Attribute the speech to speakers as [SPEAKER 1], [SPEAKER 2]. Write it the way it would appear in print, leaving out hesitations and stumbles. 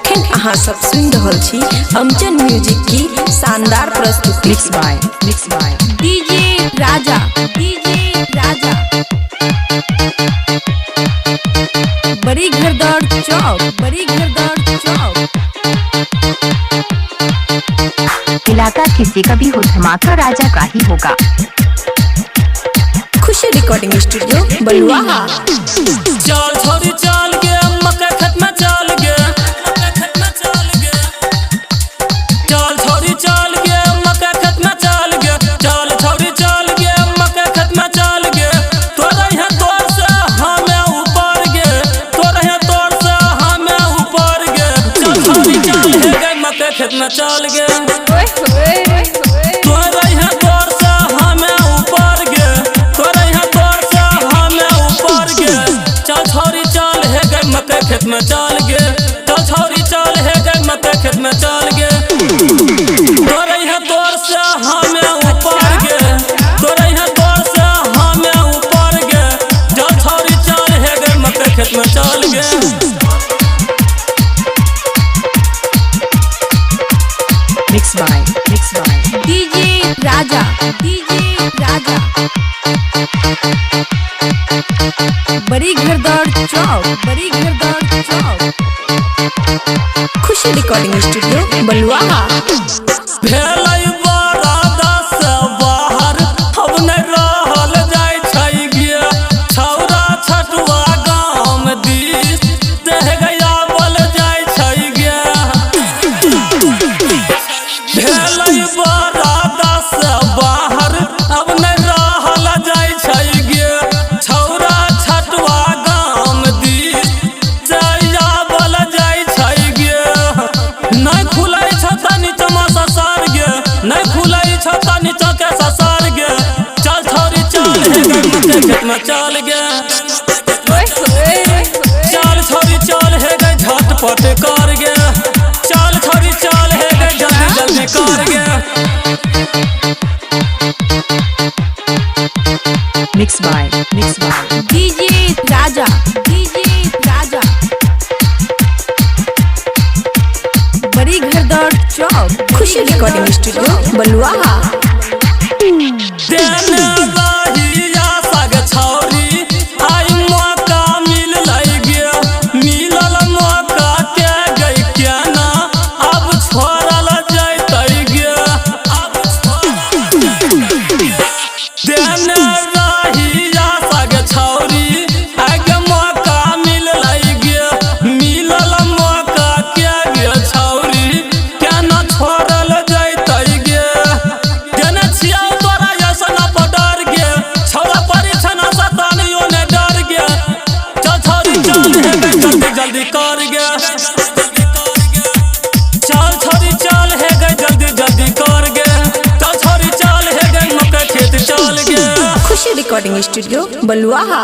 [SPEAKER 1] अखन अहाँ सब सुन रहल छी अमजन म्यूजिक की शानदार प्रस्तुति
[SPEAKER 2] मिक्स बाय
[SPEAKER 1] डीजे राजा बड़ी घरदौड़ चौक
[SPEAKER 2] इलाका किसी का भी हो, धमाका राजा का ही होगा।
[SPEAKER 1] खुशी रिकॉर्डिंग स्टूडियो बलुआहा।
[SPEAKER 3] चल छोरी चल गे मक्का खेत में चल गे, चल छोरी चल गे मक्का खेत में चल गे, चल छोरी चल गे मक्का खेत में चल गे। तोरा यहाँ तोर से हमें ऊपर गे, तोरा यहाँ तोर से हमें ऊपर गे। चल छोरी चल हे गे मक्का खेत में चल गे, तोरा यहाँ तोर से हमें ऊपर गे, तोरा यहाँ तोर से हमें ऊपर गे। चल छोरी चल हे गे मक्का खेत में चल गे, चल छोरी चल हे गे मक्का खेत में चल गे। तोरा यहाँ तोर से हमें ऊपर गे, तोरा यहाँ तोर से हमें ऊपर गे। चल छोरी चल हे गे मक्का खेत में चल गे।
[SPEAKER 2] मिक्स बाय
[SPEAKER 1] डीजे राजा बड़ी घरदौड़ चौक खुशी रिकॉर्डिंग स्टूडियो बलुआहा।
[SPEAKER 3] भेलै बरात से बाहर अब नहीं रहल जाय छै गे, छौरा छटुआ गाम दिस देह गया बोल जाय छै गे। भेलै बरात से बाहर अब नहीं रहल जाय छै गे, छौरा छटुआ गाम दिस जया बोल जाय छै गे। नहीं खुलै छ तनी चमसा सार गे, नहीं खुलै छ तनी चके ससार गे। चल छोरी चल हे गे मक्का खेत में चल गे, चल छोरी चल हे गे झटपट कर गे, चल छोरी चल हे गे जल्दी कर गे।
[SPEAKER 2] मिक्स बाय
[SPEAKER 1] डीजे राजा बड़ी घरदौड़ चौक खुशी रिकॉर्डिंग स्टूडियो बलुआहा।
[SPEAKER 3] देने रहिया सग छौरी आई मौका मिललै गे, मिलल मौका के गई केना अब छोड़ल जैतै गे। देने रहिया सग छौरी आगे मौका मिललै गे, मिलल मौका के गे छौरी केना छोड़ल जैतै गे। देने छियौ तोरा ऐसन पडर गे, छौरा परीक्षण सतानियो ने डर गे। चल छोरी चल हे गे जल्दी कर गे, चल छोरी चल हे गे जल्दी कर गे। चल छोरी चल हे गे मक्का खेत चल गे।
[SPEAKER 1] खुशी रिकॉर्डिंग स्टूडियो बलुआहा।